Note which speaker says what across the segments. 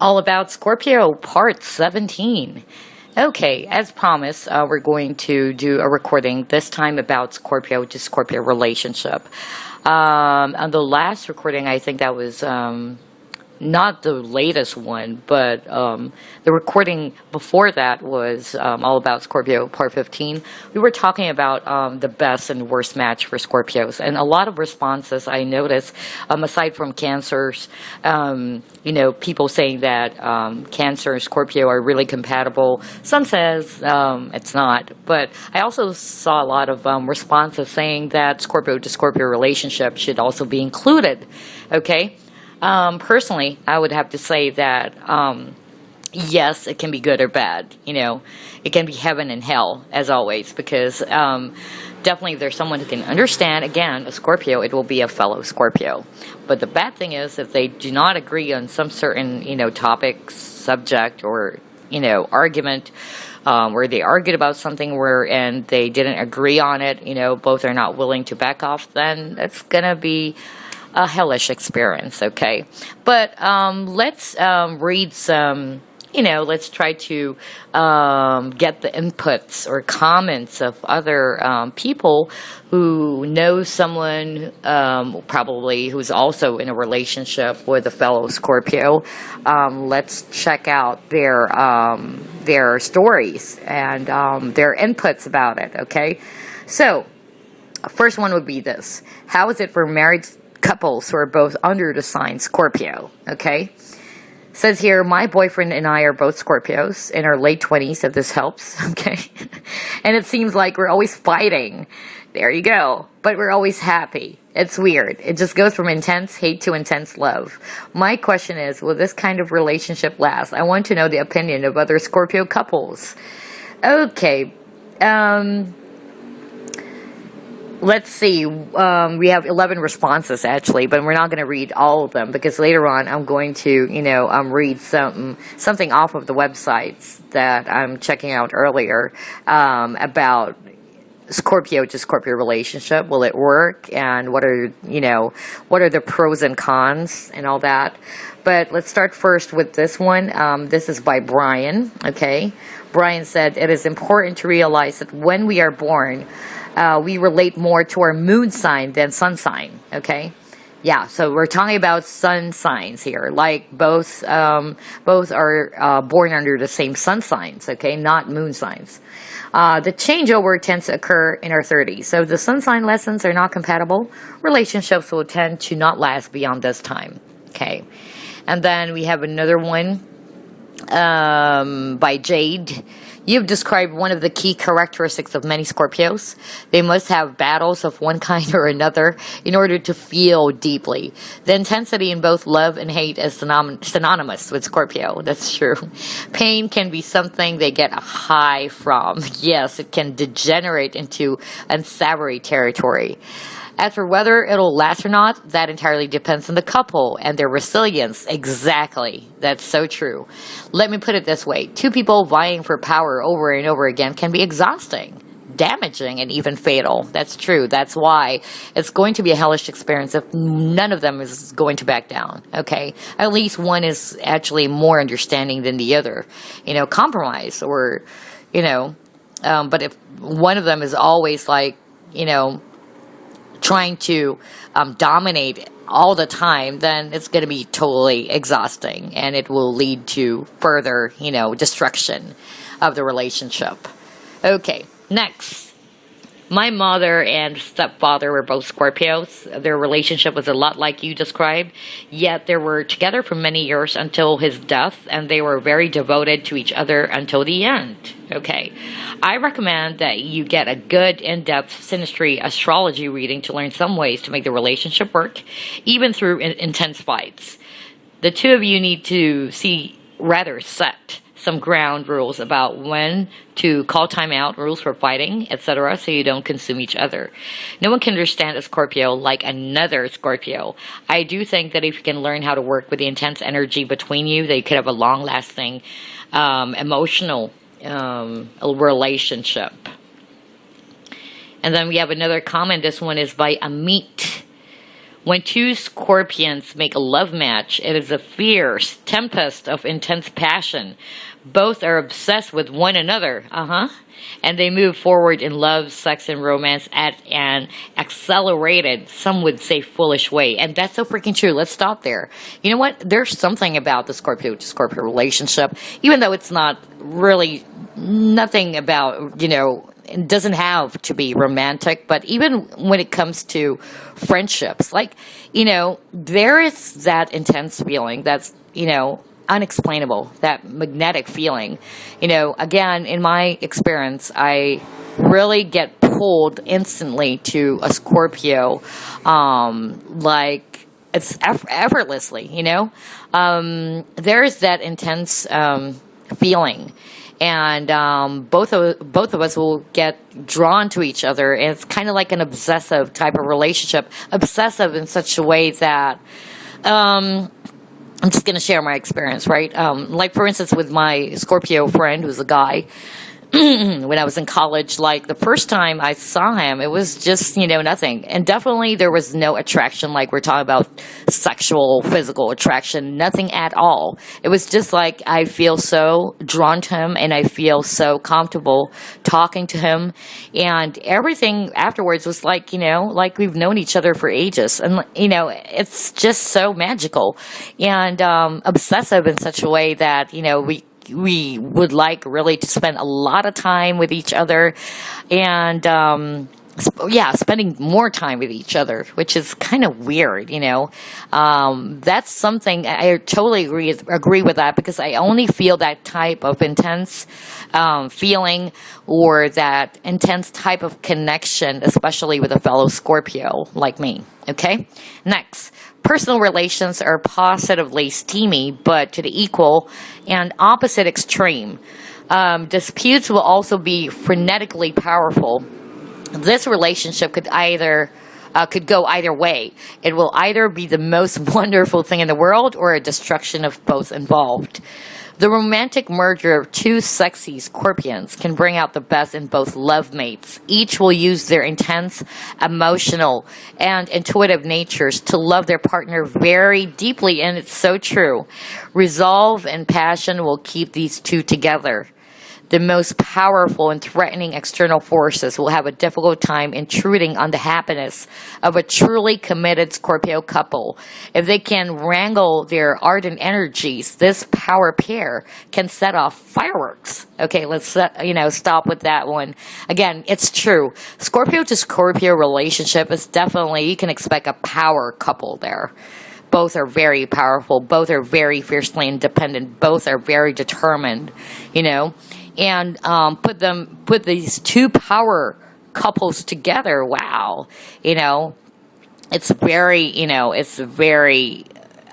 Speaker 1: All about Scorpio, part 17. Okay, as promised, we're going to do a recording this time about Scorpio to Scorpio relationship. On the last recording, I think that was not the latest one, but the recording before that was all about Scorpio, part 15. We were talking about the best and worst match for Scorpios, and a lot of responses I noticed, aside from Cancers, people saying that Cancer and Scorpio are really compatible. Some says it's not, but I also saw a lot of responses saying that Scorpio to Scorpio relationship should also be included. Okay. Personally, I would have to say that, yes, it can be good or bad. It can be heaven and hell, as always, because definitely if there's someone who can understand, again, a Scorpio, it will be a fellow Scorpio. But the bad thing is if they do not agree on some certain, topic, subject, or, argument, where they argued about something and they didn't agree on it, both are not willing to back off, then it's going to be a hellish experience, okay? But let's read some, let's try to get the inputs or comments of other people who know someone probably who's also in a relationship with a fellow Scorpio. Let's check out their stories and their inputs about it, okay? So, first one would be this. How is it for married couples who are both under the sign Scorpio? Okay, says here, my boyfriend and I are both Scorpios in our late 20s, if this helps. Okay, and it seems like we're always fighting. There you go. But we're always happy. It's weird. It just goes from intense hate to intense love. My question is, will this kind of relationship last? I want to know the opinion of other Scorpio couples. Okay, let's see, we have 11 responses actually, but we're not going to read all of them because later on I'm going to, read something off of the websites that I'm checking out earlier about Scorpio to Scorpio relationship. Will it work? And what are the pros and cons and all that? But let's start first with this one. This is by Brian, okay? Brian said, it is important to realize that when we are born, we relate more to our moon sign than sun sign, okay? Yeah, so we're talking about sun signs here, like both are born under the same sun signs, okay, not moon signs. The changeover tends to occur in our 30s, so if the sun sign lessons are not compatible, relationships will tend to not last beyond this time, okay? And then we have another one by Jade. You've described one of the key characteristics of many Scorpios. They must have battles of one kind or another in order to feel deeply. The intensity in both love and hate is synonymous with Scorpio. That's true. Pain can be something they get a high from. Yes, it can degenerate into unsavory territory. As for whether it'll last or not, that entirely depends on the couple and their resilience. Exactly. That's so true. Let me put it this way. Two people vying for power over and over again can be exhausting, damaging, and even fatal. That's true. That's why it's going to be a hellish experience if none of them is going to back down, okay? At least one is actually more understanding than the other. Compromise or, but if one of them is always like, trying to dominate all the time, then it's going to be totally exhausting, and it will lead to further, destruction of the relationship. Okay, next. My mother and stepfather were both Scorpios. Their relationship was a lot like you described, yet they were together for many years until his death, and they were very devoted to each other until the end. Okay. I recommend that you get a good in-depth synastry astrology reading to learn some ways to make the relationship work, even through intense fights. The two of you need to set some ground rules about when to call time out, rules for fighting, etc., so you don't consume each other. No one can understand a Scorpio like another Scorpio. I do think that if you can learn how to work with the intense energy between you, that you could have a long-lasting emotional relationship. And then we have another comment. This one is by Amit. When two scorpions make a love match, it is a fierce tempest of intense passion. Both are obsessed with one another. And they move forward in love, sex, and romance at an accelerated, some would say foolish way. And that's so freaking true. Let's stop there. You know what? There's something about the Scorpio to Scorpio relationship, even though it's not really nothing about, it doesn't have to be romantic, but even when it comes to friendships, like, there is that intense feeling that's, unexplainable, that magnetic feeling. Again, in my experience, I really get pulled instantly to a Scorpio, like it's effortlessly, there's that intense feeling. And both of us will get drawn to each other, and it's kind of like an obsessive type of relationship. Obsessive in such a way that I'm just going to share my experience, right? Like, for instance, with my Scorpio friend, who's a guy, when I was in college, like, the first time I saw him, it was just, nothing. And definitely there was no attraction, like we're talking about sexual, physical attraction, nothing at all. It was just like, I feel so drawn to him, and I feel so comfortable talking to him. And everything afterwards was like, like we've known each other for ages. And, it's just so magical and obsessive in such a way that, we would like really to spend a lot of time with each other, and spending more time with each other, which is kind of weird. That's something I totally agree with that, because I only feel that type of intense feeling, or that intense type of connection, especially with a fellow Scorpio like me. Okay, next. Personal relations are positively steamy, but to the equal and opposite extreme. Disputes will also be frenetically powerful. This relationship could go either way. It will either be the most wonderful thing in the world, or a destruction of both involved. The romantic merger of two sexy Scorpions can bring out the best in both love mates. Each will use their intense, emotional, and intuitive natures to love their partner very deeply, and it's so true. Resolve and passion will keep these two together. The most powerful and threatening external forces will have a difficult time intruding on the happiness of a truly committed Scorpio couple. If they can wrangle their ardent energies, this power pair can set off fireworks. Okay, let's stop with that one. Again, it's true. Scorpio to Scorpio relationship is definitely, you can expect a power couple there. Both are very powerful. Both are very fiercely independent. Both are very determined, and put these two power couples together. Wow. It's very,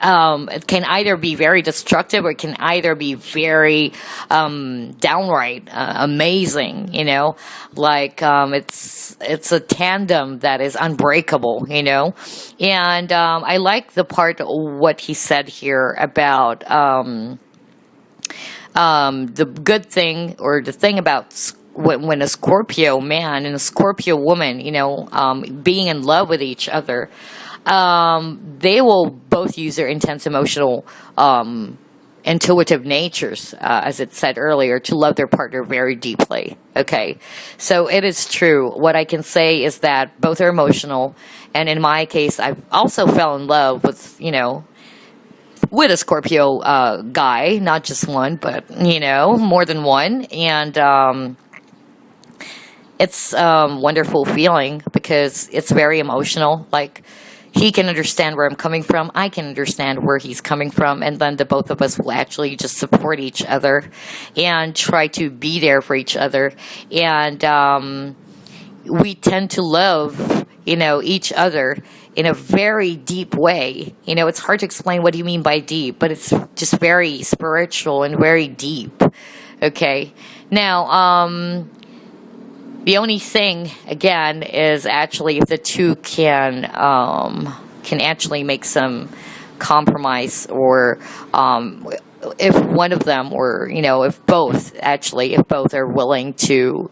Speaker 1: it can either be very destructive, or it can either be very, downright, amazing, like, it's a tandem that is unbreakable, and, I like the part, what he said here about, the good thing, or the thing about when a Scorpio man and a Scorpio woman, being in love with each other, they will both use their intense emotional, intuitive natures, as it said earlier, to love their partner very deeply. Okay, so it is true. What I can say is that both are emotional, and in my case, I also fell in love with a Scorpio guy, not just one, but more than one, and it's a wonderful feeling, because it's very emotional. Like, he can understand where I'm coming from, I can understand where he's coming from, and then the both of us will actually just support each other and try to be there for each other, and we tend to love each other in a very deep way. It's hard to explain what you mean by deep, but it's just very spiritual and very deep. Okay, now the only thing, again, is actually if the two can actually make some compromise, or if one of them, or if both, are willing to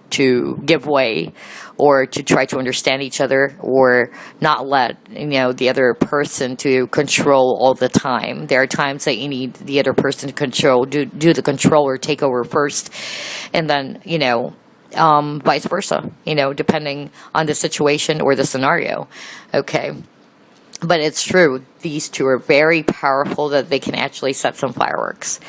Speaker 1: give way, or to try to understand each other, or not let the other person to control all the time. There are times that you need the other person to control, do the control or take over first, and then vice versa, depending on the situation or the scenario. Okay. But it's true, these two are very powerful, that they can actually set some fireworks.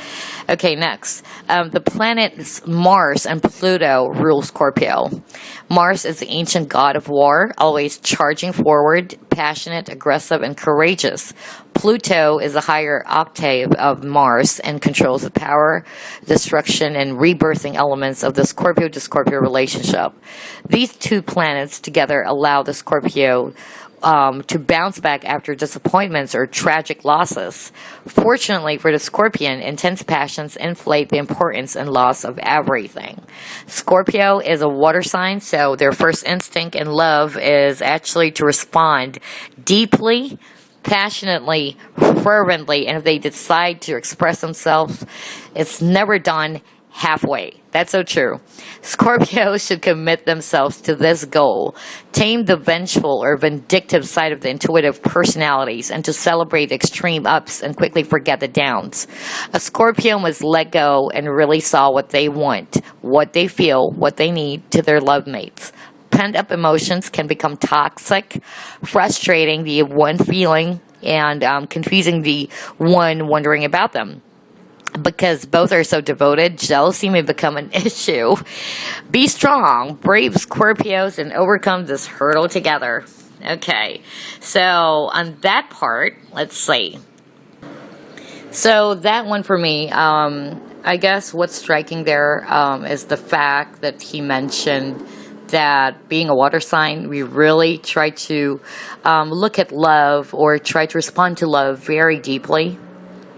Speaker 1: Okay, next. The planets Mars and Pluto rule Scorpio. Mars is the ancient god of war, always charging forward, passionate, aggressive, and courageous. Pluto is a higher octave of Mars and controls the power, destruction, and rebirthing elements of the Scorpio to Scorpio relationship. These two planets together allow the Scorpio to bounce back after disappointments or tragic losses. Fortunately for the Scorpion, intense passions inflate the importance and loss of everything. Scorpio is a water sign, so their first instinct in love is actually to respond deeply, passionately, fervently, and if they decide to express themselves, it's never done halfway. That's so true. Scorpios should commit themselves to this goal, tame the vengeful or vindictive side of the intuitive personalities, and to celebrate extreme ups and quickly forget the downs. A Scorpio must let go and really saw what they want, what they feel, what they need to their love mates. Pent-up emotions can become toxic, frustrating the one feeling, and confusing the one wondering about them. Because both are so devoted, jealousy may become an issue. Be strong, brave Scorpios, and overcome this hurdle together. Okay, so on that part, let's see. So that one for me, I guess what's striking there is the fact that he mentioned that being a water sign, we really try to look at love, or try to respond to love very deeply,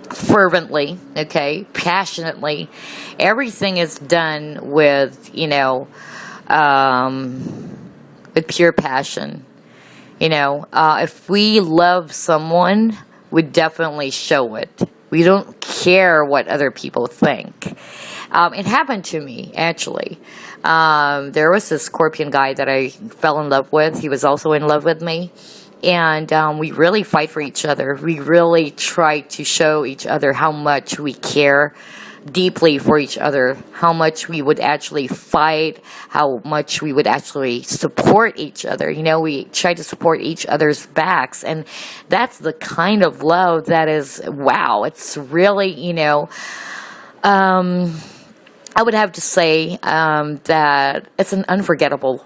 Speaker 1: fervently, okay, passionately. Everything is done with pure passion. If we love someone, we definitely show it. We don't care what other people think. It happened to me, actually. There was this Scorpion guy that I fell in love with. He was also in love with me. And we really fight for each other. We really try to show each other how much we care deeply for each other, how much we would actually fight, how much we would actually support each other. We try to support each other's backs. And that's the kind of love that is, wow, it's really, I would have to say that it's an unforgettable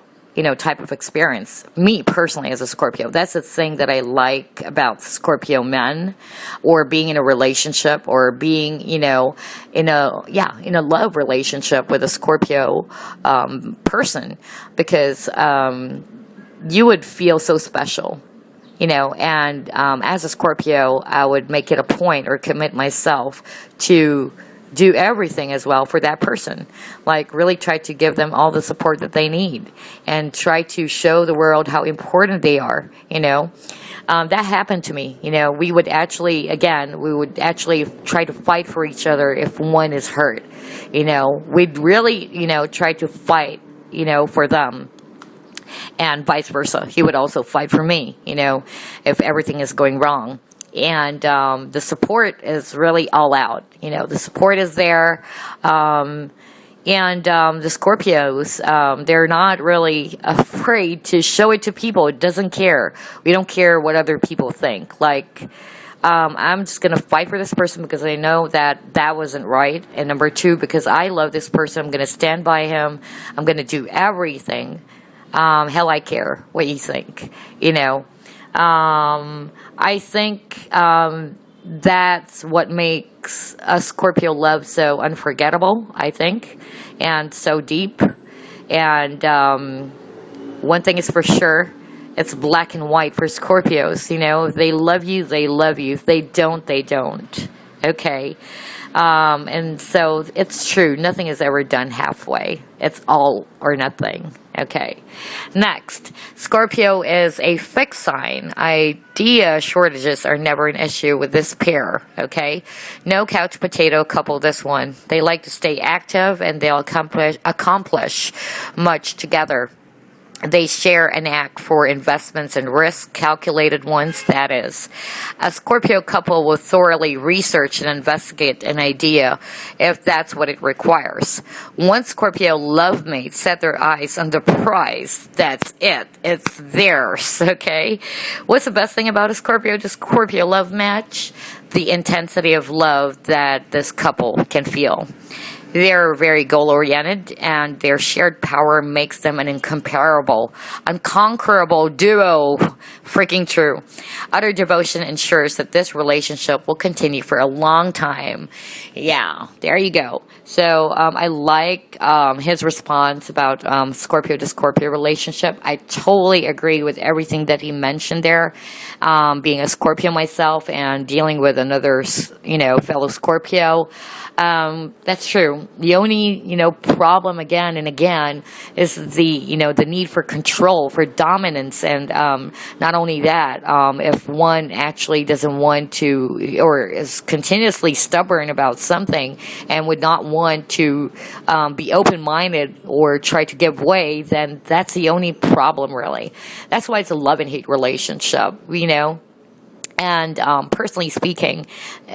Speaker 1: type of experience. Me personally, as a Scorpio, that's the thing that I like about Scorpio men, or being in a relationship, or being, in a love relationship with a Scorpio person, because you would feel so special. And as a Scorpio, I would make it a point, or commit myself to do everything as well for that person. Like, really try to give them all the support that they need, and try to show the world how important they are. That happened to me. We would actually try to fight for each other if one is hurt. We'd really, try to fight, for them. And vice versa. He would also fight for me, if everything is going wrong. And the support is really all out. The support is there. And the Scorpios, they're not really afraid to show it to people. It doesn't care. We don't care what other people think. Like, I'm just going to fight for this person because I know that wasn't right. And number two, because I love this person, I'm going to stand by him. I'm going to do everything. Hell, I care what you think, I think that's what makes a Scorpio love so unforgettable, I think, and so deep. And one thing is for sure, it's black and white for Scorpios. If they love you, they love you. If they don't, they don't. Okay. And so it's true. Nothing is ever done halfway. It's all or nothing. Okay. Next, Scorpio is a fixed sign. Idea shortages are never an issue with this pair. Okay. No couch potato couple, this one. They like to stay active and they'll accomplish much together. They share a knack for investments and risk, calculated ones, that is. A Scorpio couple will thoroughly research and investigate an idea if that's what it requires. Once Scorpio love mates set their eyes on the prize, that's it. It's theirs, okay? What's the best thing about a Scorpio to Scorpio love match? The intensity of love that this couple can feel. They're very goal-oriented, and their shared power makes them an incomparable, unconquerable duo. Freaking true. Utter devotion ensures that this relationship will continue for a long time. Yeah, there you go. So I like his response about Scorpio to Scorpio relationship. I totally agree with everything that he mentioned there. Being a Scorpio myself and dealing with another, fellow Scorpio. That's true. The only, problem again and again is the need for control, for dominance. And, not only that, if one actually doesn't want to, or is continuously stubborn about something and would not want to, be open-minded or try to give way, then that's the only problem, really. That's why it's a love and hate relationship, And personally speaking,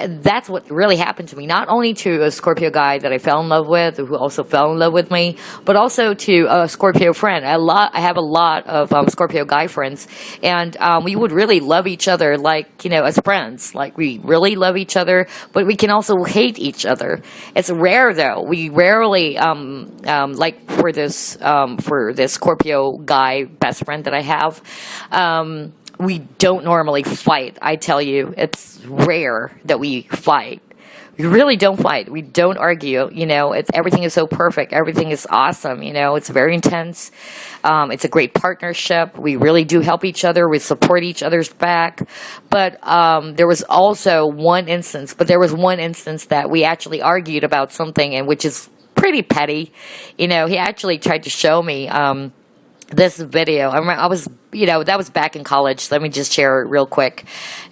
Speaker 1: that's what really happened to me. Not only to a Scorpio guy that I fell in love with, who also fell in love with me, but also to a Scorpio friend. I have a lot of Scorpio guy friends, and we would really love each other, as friends. Like, we really love each other, but we can also hate each other. It's rare, though. We rarely, for this Scorpio guy best friend that I have, we don't normally fight. I tell you, it's rare that we fight. We really don't fight. We don't argue. Everything is so perfect. Everything is awesome. It's very intense. It's a great partnership. We really do help each other. We support each other's back. But there was one instance that we actually argued about something, and which is pretty petty. He actually tried to show me this video. I was, that was back in college. Let me just share it real quick.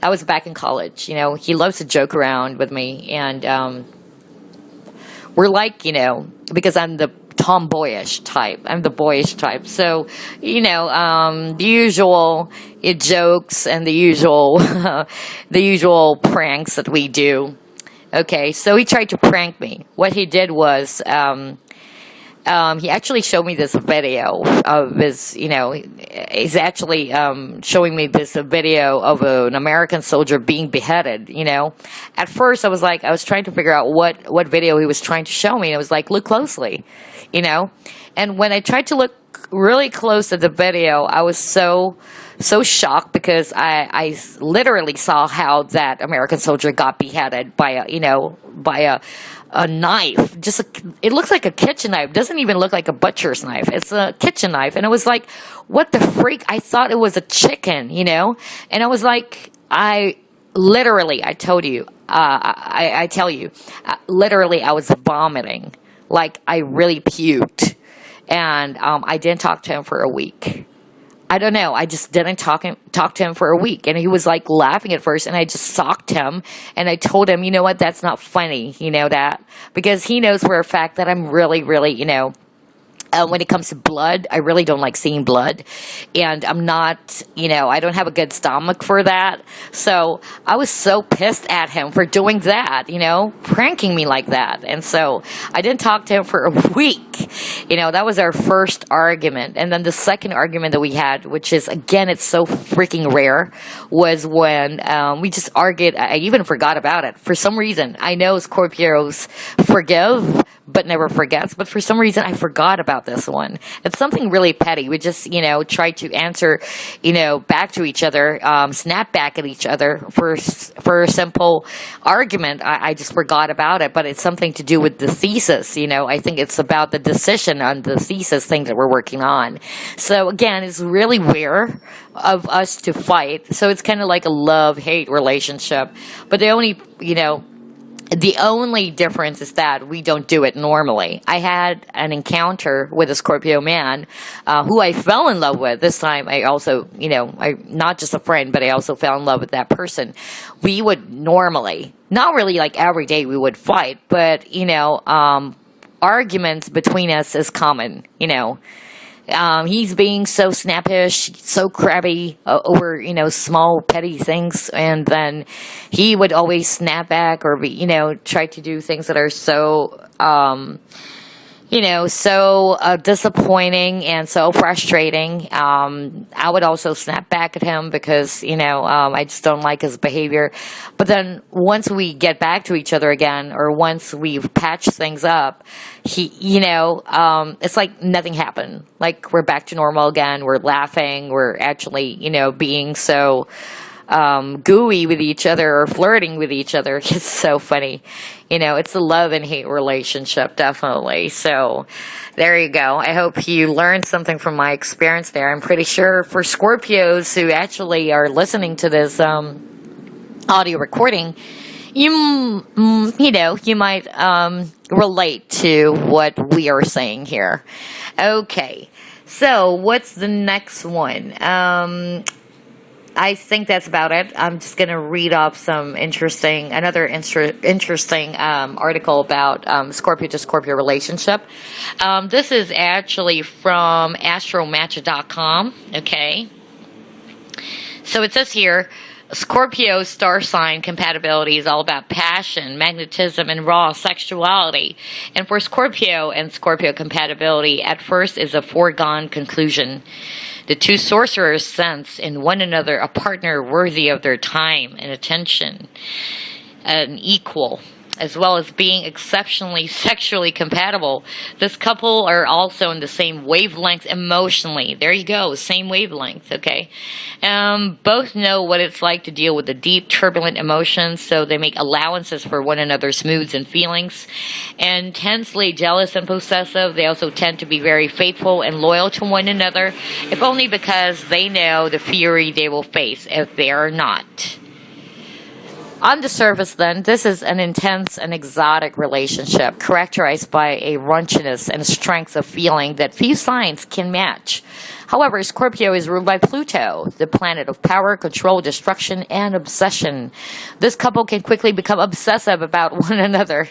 Speaker 1: I was back in college. He loves to joke around with me, and we're like, because I'm the tomboyish type. I'm the boyish type. So, the usual jokes and the usual pranks that we do. Okay, so he tried to prank me. What he did was, he actually showed me this video of his, he's actually showing me this video of an American soldier being beheaded, At first, I was trying to figure out what video he was trying to show me. And I was like, look closely, And when I tried to look really close at the video, I was so shocked because I literally saw how that American soldier got beheaded by a knife. It looks like a kitchen knife. It doesn't even look like a butcher's knife. It's a kitchen knife. And it was like, what the freak? I thought it was a chicken, And I was like, I tell you, literally I was vomiting. Like, I really puked. And I didn't talk to him for a week. I don't know. I just didn't talk to him for a week. And he was like laughing at first, and I just socked him. And I told him, you know what, that's not funny, that. Because he knows for a fact that I'm really, really, when it comes to blood, I really don't like seeing blood. And I'm not, I don't have a good stomach for that. So I was so pissed at him for doing that, pranking me like that. And so I didn't talk to him for a week. That was our first argument. And then the second argument that we had, which is, again, it's so freaking rare, was when we just argued. I even forgot about it. For some reason, I know Scorpios forgive, but never forgets. But for some reason, I forgot about this one. It's something really petty. We just, try to answer, back to each other, snap back at each other for a simple argument. I just forgot about it, but it's something to do with the thesis. I think it's about the decision on the thesis thing that we're working on. So again, it's really rare of us to fight. So it's kind of like a love-hate relationship. But the only, The only difference is that we don't do it normally. I had an encounter with a Scorpio man who I fell in love with. This time I also, I not just a friend, but I also fell in love with that person. We would normally, not really like every day we would fight, but, arguments between us is common, He's being so snappish, so crabby over, small petty things. And then he would always snap back or be, try to do things that are so, disappointing and so frustrating. I would also snap back at him because, I just don't like his behavior. But then once we get back to each other again, or once we've patched things up, it's like nothing happened. Like we're back to normal again. We're laughing. We're actually, being so gooey with each other or flirting with each other. It's so funny. It's a love and hate relationship, definitely. So there you go. I hope you learned something from my experience there. I'm pretty sure for Scorpios who actually are listening to this audio recording, you might relate to what we are saying here. Okay. So what's the next one? I think that's about it. I'm just going to read off some interesting article about Scorpio to Scorpio relationship. This is actually from astromatch.com. Okay. So it says here, Scorpio star sign compatibility is all about passion, magnetism, and raw sexuality. And for Scorpio and Scorpio compatibility, at first is a foregone conclusion. The two sorcerers sense in one another a partner worthy of their time and attention, an equal, as well as being exceptionally sexually compatible. This couple are also in the same wavelength emotionally. There you go, same wavelength, okay? Both know what it's like to deal with the deep, turbulent emotions, so they make allowances for one another's moods and feelings. Intensely jealous and possessive, they also tend to be very faithful and loyal to one another, if only because they know the fury they will face if they are not. On the surface, then, this is an intense and exotic relationship characterized by a raunchiness and strength of feeling that few signs can match. However, Scorpio is ruled by Pluto, the planet of power, control, destruction, and obsession. This couple can quickly become obsessive about one another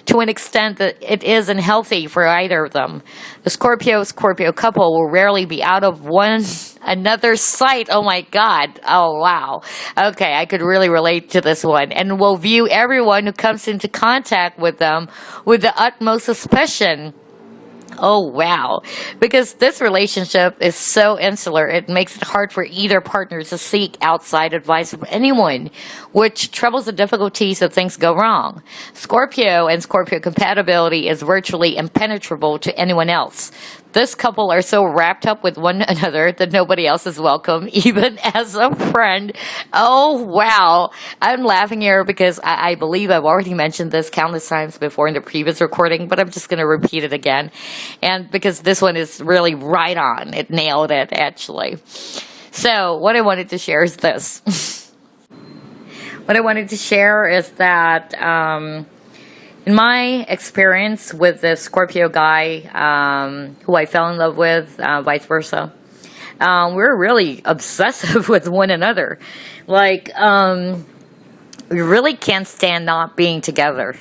Speaker 1: to an extent that it isn't healthy for either of them. The Scorpio-Scorpio couple will rarely be out of one another's sight. Oh my God. Oh wow. Okay, I could really relate to this one. And will view everyone who comes into contact with them with the utmost suspicion. Oh, wow. Because this relationship is so insular, it makes it hard for either partner to seek outside advice from anyone, which troubles the difficulties if things go wrong. Scorpio and Scorpio compatibility is virtually impenetrable to anyone else. This couple are so wrapped up with one another that nobody else is welcome, even as a friend. Oh, wow. I'm laughing here because I believe I've already mentioned this countless times before in the previous recording, but I'm just going to repeat it again. And because this one is really right on. It nailed it, actually. So what I wanted to share is this. What I wanted to share is that in my experience with the Scorpio guy who I fell in love with, vice versa, we're really obsessive with one another. Like, we really can't stand not being together,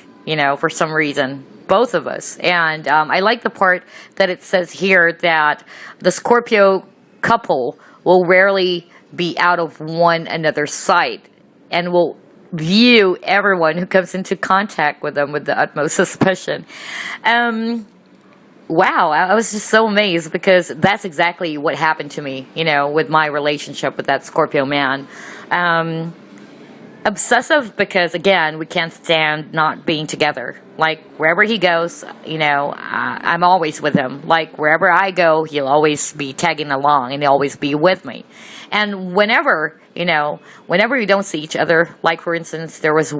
Speaker 1: for some reason. Both of us. And I like the part that it says here that the Scorpio couple will rarely be out of one another's sight and will view everyone who comes into contact with them with the utmost suspicion. Wow, I was just so amazed because that's exactly what happened to me, with my relationship with that Scorpio man. Obsessive because, again, we can't stand not being together. Like, wherever he goes, I'm always with him. Like, wherever I go, he'll always be tagging along and he'll always be with me. And whenever we don't see each other, like, for instance, there was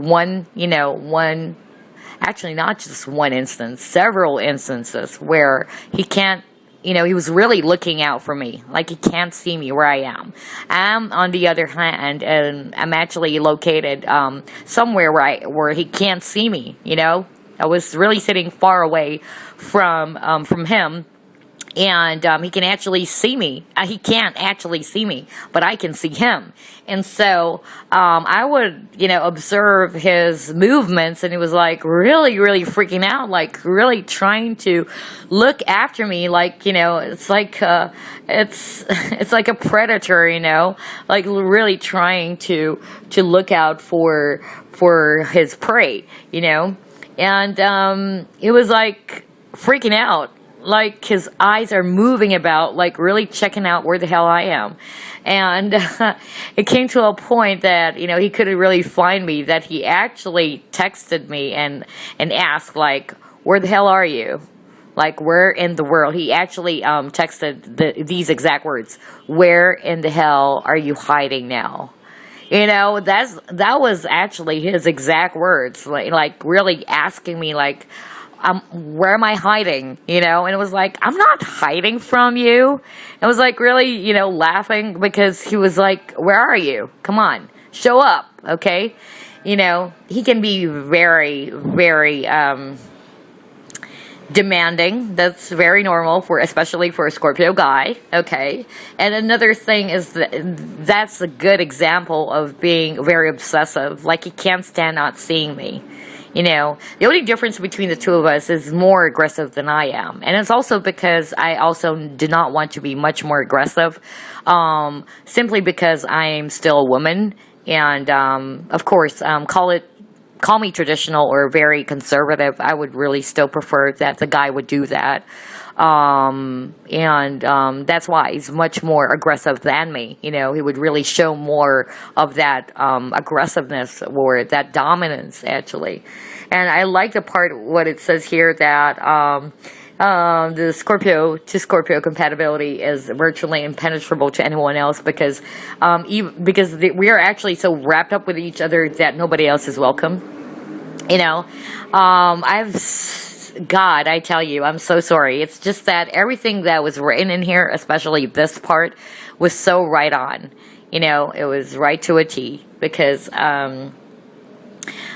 Speaker 1: actually not just one instance, several instances where he can't he was really looking out for me. Like, he can't see me where I am. I'm, on the other hand, and I'm actually located somewhere where he can't see me, I was really sitting far away from him. And he can actually see me. He can't actually see me, but I can see him. And so I would, observe his movements, and he was like really, really freaking out, like really trying to look after me, like it's like it's like a predator, like really trying to look out for his prey, and it was like freaking out. Like, his eyes are moving about, like, really checking out where the hell I am. And it came to a point that, he couldn't really find me, that he actually texted me and asked, like, where the hell are you? Like, where in the world? He actually texted these exact words. Where in the hell are you hiding now? That was actually his exact words. Like really asking me, like, where am I hiding? And it was like, I'm not hiding from you. It was like really, laughing, because he was like, where are you? Come on, show up, okay? He can be very, very demanding. That's very normal, especially for a Scorpio guy, okay? And another thing is that's a good example of being very obsessive. Like, he can't stand not seeing me. The only difference between the two of us is more aggressive than I am. And it's also because I also do not want to be much more aggressive, simply because I am still a woman. And, of course, call me traditional or very conservative. I would really still prefer that the guy would do that. That's why he's much more aggressive than me. He would really show more of that aggressiveness or that dominance, actually. And I like the part what it says here that the Scorpio to Scorpio compatibility is virtually impenetrable to anyone else, because we are actually so wrapped up with each other that nobody else is welcome. God, I tell you, I'm so sorry. It's just that everything that was written in here, especially this part, was so right on. It was right to a T, because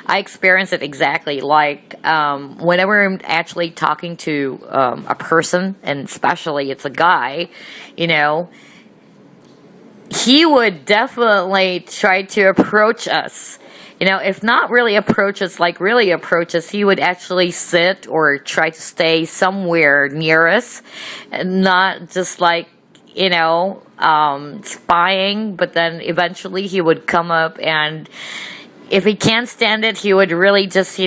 Speaker 1: I experienced it exactly. Like, whenever I'm actually talking to a person, and especially it's a guy, he would definitely try to approach us. If not really approach us, like really approach us, he would actually sit or try to stay somewhere near us, and not just like, spying, but then eventually he would come up, and if he can't stand it, he would really just,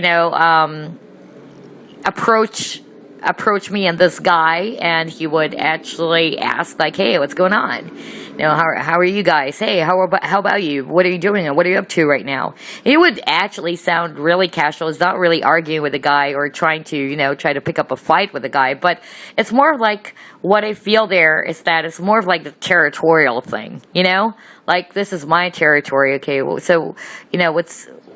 Speaker 1: approach me and this guy, and he would actually ask, like, hey, what's going on? How are you guys? Hey, how about you? What are you doing? And what are you up to right now? He would actually sound really casual. He's not really arguing with the guy or trying to, try to pick up a fight with the guy. But it's more of like, what I feel there is that it's more of like the territorial thing, Like, this is my territory, okay? So,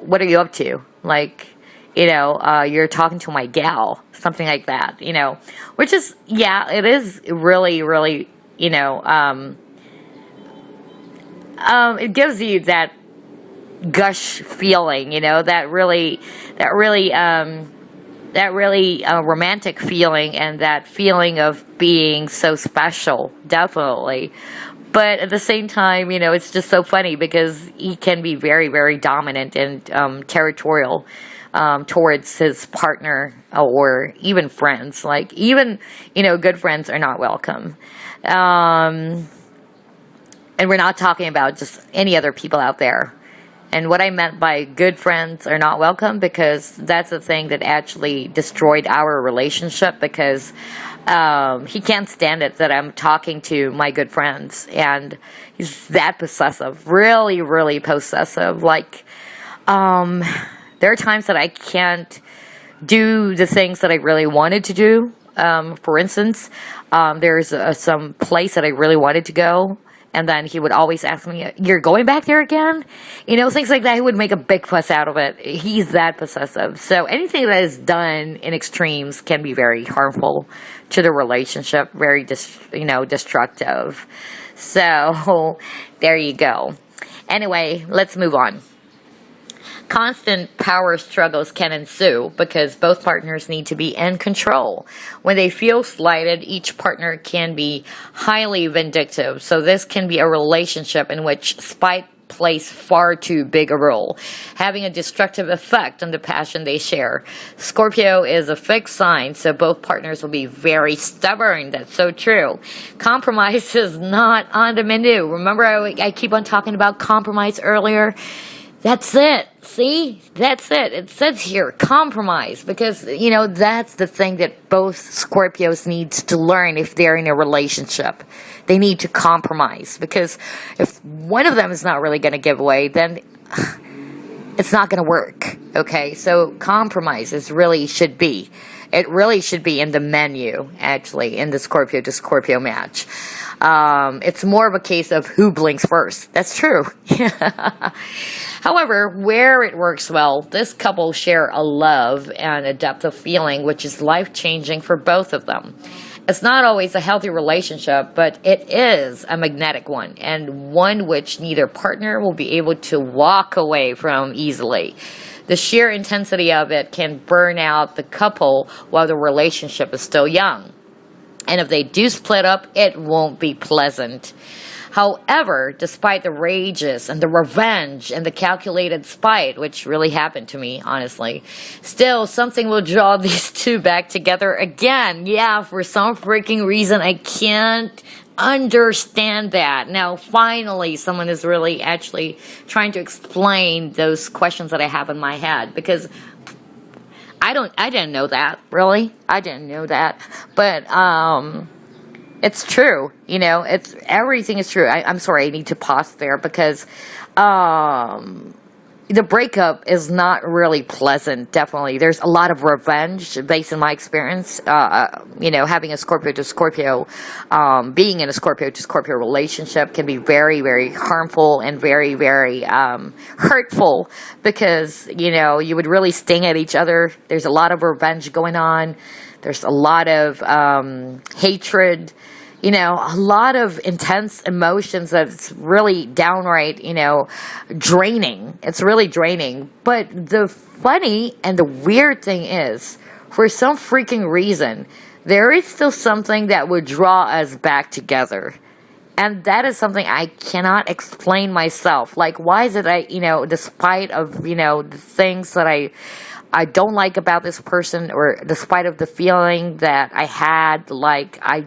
Speaker 1: what are you up to? Like, you're talking to my gal, something like that, Which is, yeah, it is really, really, it gives you that gush feeling, that really romantic feeling, and that feeling of being so special, definitely. But at the same time, it's just so funny, because he can be very, very dominant and territorial towards his partner or even friends. Like, even, good friends are not welcome. And we're not talking about just any other people out there. And what I meant by good friends are not welcome, because that's the thing that actually destroyed our relationship, because he can't stand it that I'm talking to my good friends. And he's that possessive, really, really possessive. Like, there are times that I can't do the things that I really wanted to do. For instance, there's some place that I really wanted to go, And then he would always ask me, "You're going back there again?" Things like that. He would make a big fuss out of it. He's that possessive. So anything that is done in extremes can be very harmful to the relationship, very, destructive. So there you go. Anyway, let's move on. Constant power struggles can ensue because both partners need to be in control. When they feel slighted, each partner can be highly vindictive. So this can be a relationship in which spite plays far too big a role, having a destructive effect on the passion they share. Scorpio is a fixed sign, so both partners will be very stubborn. That's so true. Compromise is not on the menu. Remember, I keep on talking about compromise earlier? That's it. See? That's it. It says here, compromise. Because, that's the thing that both Scorpios need to learn if they're in a relationship. They need to compromise. Because if one of them is not really going to give away, then it's not going to work. Okay? So compromise should be. It really should be in the menu, actually, in the Scorpio to Scorpio match. It's more of a case of who blinks first. That's true. However, where it works well, this couple share a love and a depth of feeling which is life-changing for both of them. It's not always a healthy relationship, but it is a magnetic one, and one which neither partner will be able to walk away from easily. The sheer intensity of it can burn out the couple while the relationship is still young. And if they do split up, it won't be pleasant. However, despite the rages and the revenge and the calculated spite, which really happened to me, honestly, still something will draw these two back together again. Yeah, for some freaking reason, I can't understand that. Now, finally, someone is really actually trying to explain those questions that I have in my head, because I didn't know that, really. I didn't know that. But, it's true, everything is true. I'm sorry, I need to pause there because, the breakup is not really pleasant, definitely. There's a lot of revenge based on my experience, having a Scorpio to Scorpio, being in a Scorpio to Scorpio relationship can be very, very harmful and very, very, hurtful because, you would really sting at each other. There's a lot of revenge going on. There's a lot of, hatred. A lot of intense emotions that's really downright, draining. It's really draining. But the funny and the weird thing is, for some freaking reason, there is still something that would draw us back together. And that is something I cannot explain myself. Like, why is it despite of, the things that I don't like about this person, or despite of the feeling that I had, like, I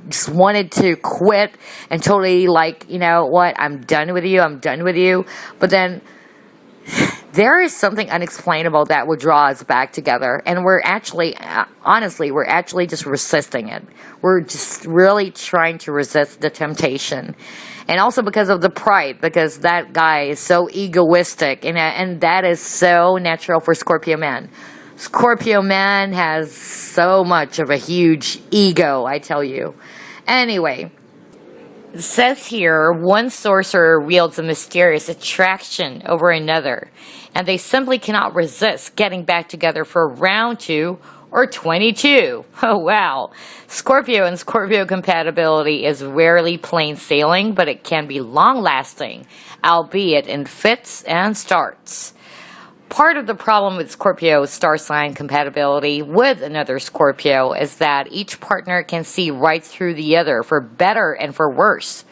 Speaker 1: just wanted to quit and totally I'm done with you. But then there is something unexplainable that will draw us back together. And we're actually, honestly, just resisting it. We're just really trying to resist the temptation. And also because of the pride, because that guy is so egoistic, and that is so natural for Scorpio man. Scorpio man has so much of a huge ego, I tell you. Anyway, it says here, one sorcerer wields a mysterious attraction over another, and they simply cannot resist getting back together for round 2 or 22. Oh, wow. Scorpio and Scorpio compatibility is rarely plain sailing, but it can be long-lasting, albeit in fits and starts. Part of the problem with Scorpio star sign compatibility with another Scorpio is that each partner can see right through the other, for better and for worse.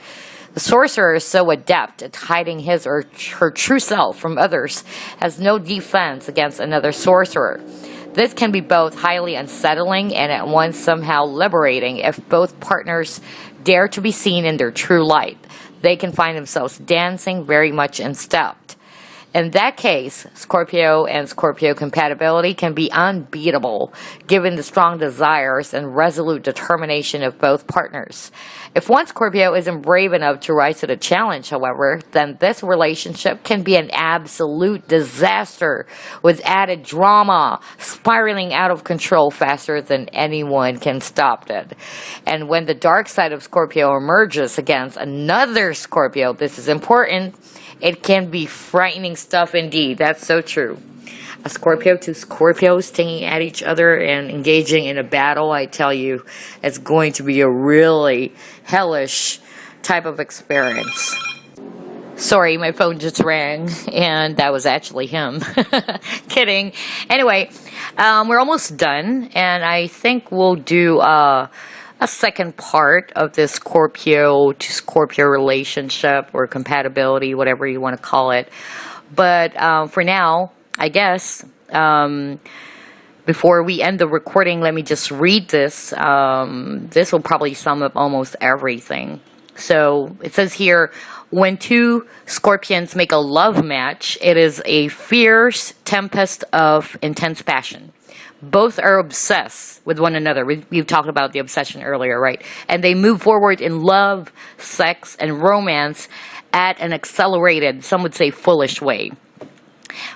Speaker 1: The sorcerer is so adept at hiding his or her true self from others, has no defense against another sorcerer. This can be both highly unsettling and at once somehow liberating if both partners dare to be seen in their true light. They can find themselves dancing very much in step. In that case, Scorpio and Scorpio compatibility can be unbeatable, given the strong desires and resolute determination of both partners. If one Scorpio isn't brave enough to rise to the challenge, however, then this relationship can be an absolute disaster with added drama, spiraling out of control faster than anyone can stop it. And when the dark side of Scorpio emerges against another Scorpio, this is important, it can be frightening stuff indeed. That's so true. A Scorpio to Scorpio stinging at each other and engaging in a battle, I tell you, it's going to be a really hellish type of experience. Sorry, my phone just rang, and that was actually him. Kidding. Anyway, we're almost done, and I think we'll do a second part of this Scorpio to Scorpio relationship or compatibility, whatever you want to call it. But for now, I guess, before we end the recording, let me just read this. This will probably sum up almost everything. So it says here, when two Scorpions make a love match, it is a fierce tempest of intense passion. Both are obsessed with one another. We've talked about the obsession earlier, right? And they move forward in love, sex, and romance at an accelerated, some would say foolish way.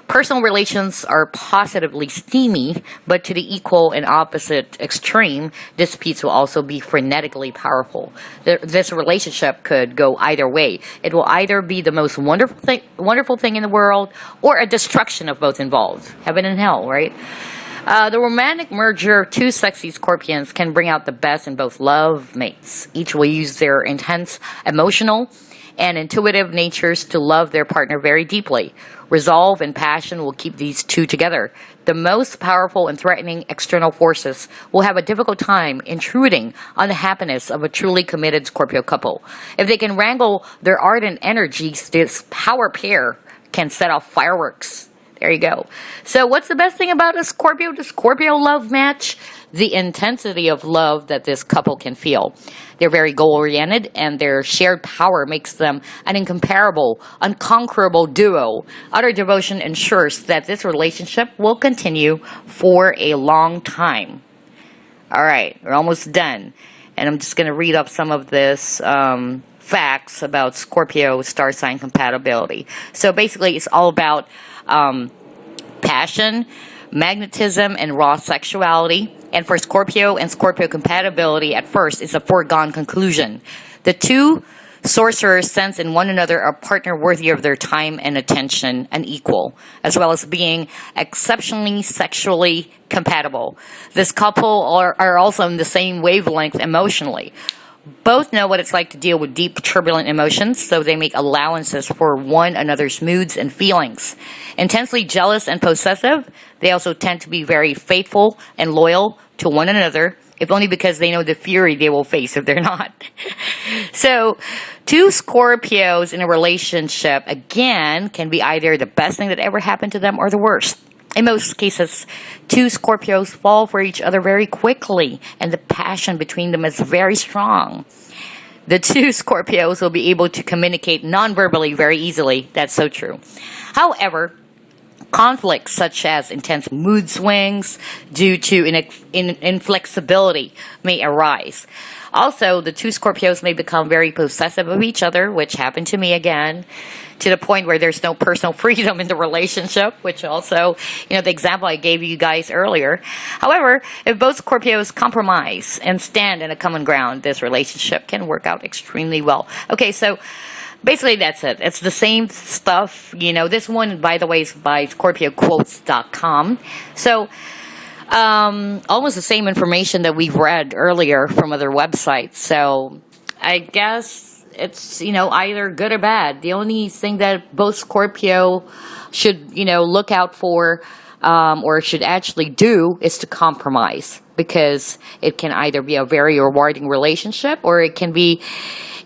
Speaker 1: Personal relations are positively steamy, but to the equal and opposite extreme, disputes will also be frenetically powerful. This relationship could go either way. It will either be the most wonderful thing in the world, or a destruction of both involved. Heaven and hell, right? The romantic merger of two sexy Scorpions can bring out the best in both love mates. Each will use their intense, emotional, and intuitive natures to love their partner very deeply. Resolve and passion will keep these two together. The most powerful and threatening external forces will have a difficult time intruding on the happiness of a truly committed Scorpio couple. If they can wrangle their ardent energies, this power pair can set off fireworks. There you go. So what's the best thing about a Scorpio to Scorpio love match? The intensity of love that this couple can feel. They're very goal-oriented, and their shared power makes them an incomparable, unconquerable duo. Utter devotion ensures that this relationship will continue for a long time. All right, we're almost done. And I'm just going to read up some of this facts about Scorpio star sign compatibility. So basically, it's all about passion, magnetism, and raw sexuality. And for Scorpio and Scorpio compatibility, at first, it's a foregone conclusion. The two sorcerers sense in one another a partner worthy of their time and attention, and equal, as well as being exceptionally sexually compatible. This couple are also in the same wavelength emotionally. Both know what it's like to deal with deep, turbulent emotions, so they make allowances for one another's moods and feelings. Intensely jealous and possessive, they also tend to be very faithful and loyal to one another, if only because they know the fury they will face if they're not. So, two Scorpios in a relationship, again, can be either the best thing that ever happened to them or the worst. In most cases, two Scorpios fall for each other very quickly, and the passion between them is very strong. The two Scorpios will be able to communicate non-verbally very easily. That's so true. However, conflicts such as intense mood swings due to inflexibility may arise. Also, the two Scorpios may become very possessive of each other, which happened to me again, to the point where there's no personal freedom in the relationship, which also, the example I gave you guys earlier. However, if both Scorpios compromise and stand in a common ground, this relationship can work out extremely well. Okay, so basically that's it. It's the same stuff. This one, by the way, is by ScorpioQuotes.com. So, almost the same information that we've read earlier from other websites. So, I guess it's, either good or bad. The only thing that both Scorpio should, look out for, or should actually do is to compromise, because it can either be a very rewarding relationship, or it can be,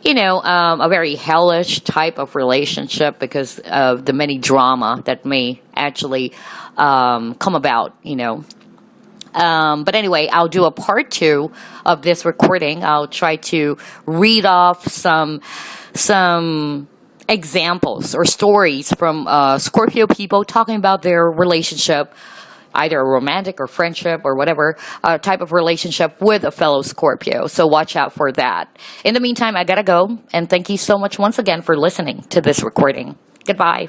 Speaker 1: a very hellish type of relationship because of the many drama that may actually, come about, But anyway, I'll do a part 2 of this recording. I'll try to read off some examples or stories from Scorpio people talking about their relationship, either a romantic or friendship or whatever type of relationship with a fellow Scorpio. So watch out for that. In the meantime, I gotta go. And thank you so much once again for listening to this recording. Goodbye.